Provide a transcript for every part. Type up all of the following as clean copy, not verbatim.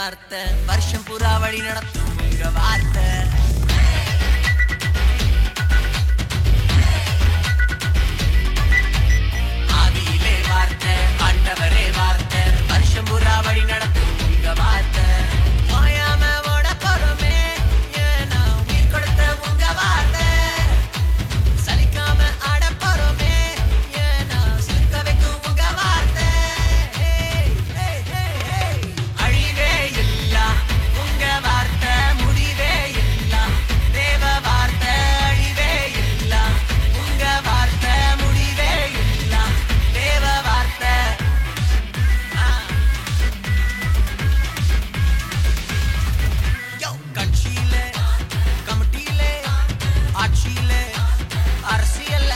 வார்த்தை வருஷம் புறா வழி நடத்தும் உங்க வார்த்தை ஆதியிலே வார்த்தை ஆண்டவரே வார்த்தை வருஷம் புறா வழி நடத்தும் உங்க வார்த்தை ஓயாம ஓட போறோமே ஏன்னா உயிர் கொடுத்த உங்க வார்த்தை சலிக்காம ஆட போறோமே ஏன்னா சிரிக்க வைக்கும் உங்க வார்த்தை அழிவே இல்ல உங்க வார்த்தை முடிவே இல்ல தேவ வார்த்தை அழிவே இல்ல உங்க வார்த்தை முடிவே இல்ல தேவ வார்த்தை கட்சியிலே கமிட்டியிலே ஆட்சியிலே அரசியல்ல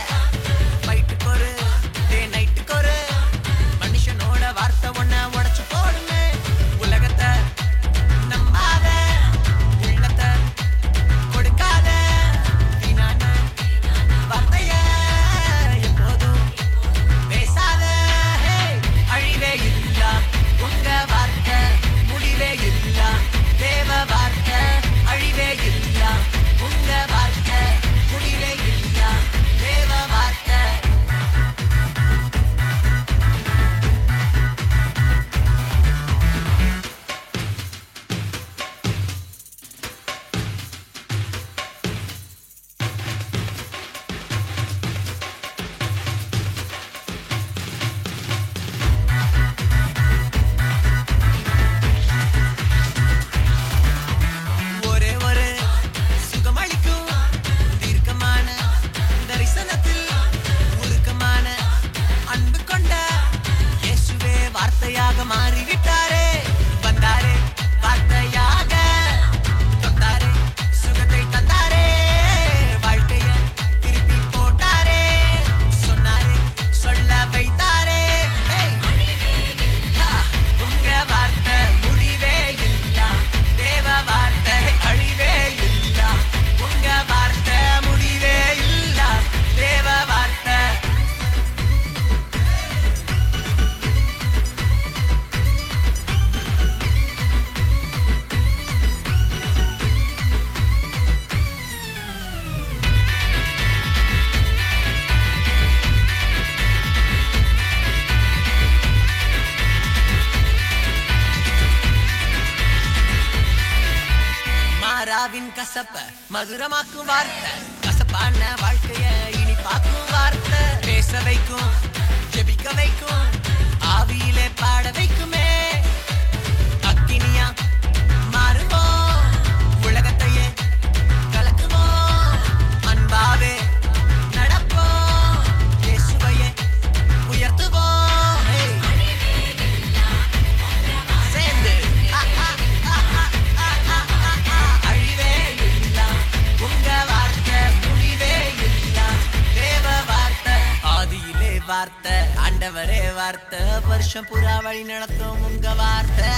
ஃபைட்டுக்கு ஒரு டே நைட்டுக்கு ஒரு மனுஷனோட வார்த்தை ஒன்ன உடைச்சு போடுமே உலகத்தை நம்பாத உள்ளத்தை கொடுக்காத வீணான வார்த்தைய எப்போதும் பேசாத அழிவே இல்ல உங்க வார்த்தை முடிவே இல்ல தேவ வார்த்தை அழிவே இல்ல உங்க வார்த்தை முடிவே இல்ல தேவ வார்த்தை ஒரே ஒரு சுகமளிக்கும் தீர்க்கமான தரிசனத்தில் உருக்கமான அன்பு கொண்ட இயேசுவே வார்த்தையாக மாறிவிட்டாரே வந்தாரே வார்த்தையாக தொட்டாரே சுகத்தை தந்தாரே வாழ்க்கைய திருப்பி போட்டாரே சொன்னாரே சொல்ல வைத்தாரே உங்க வார்த்தை முடிவே இல்ல தேவ வார்த்தை அழிவே இல்ல உங்க வார்த்தை முடிவே இல்ல தேவ வார்த்தை மாறாவின் கசப்ப மதுரமாக்கும் வார்த்தை கசப்பான வாழ்க்கைய இனிப்பாக்கும் வார்த்தை பேச வைக்கும் ஜெபிக்க வைக்கும் ஆவியிலே பாட வைக்குமே அக்கினியா மாறுவோம் உலகத்தையே கலக்குவோம் அன்பாவே நடப்போம் இயேசுவையே உயர்த்துவோம் சேர்ந்து அழிவே இல்ல உங்க வார்த்தை முடிவே இல்ல தேவ வார்த்தை ஆதியிலே வார்த்தை ஆண்டவரே வார்த்தை வருஷம் புறா வழி நடத்தும் உங்க வார்த்தை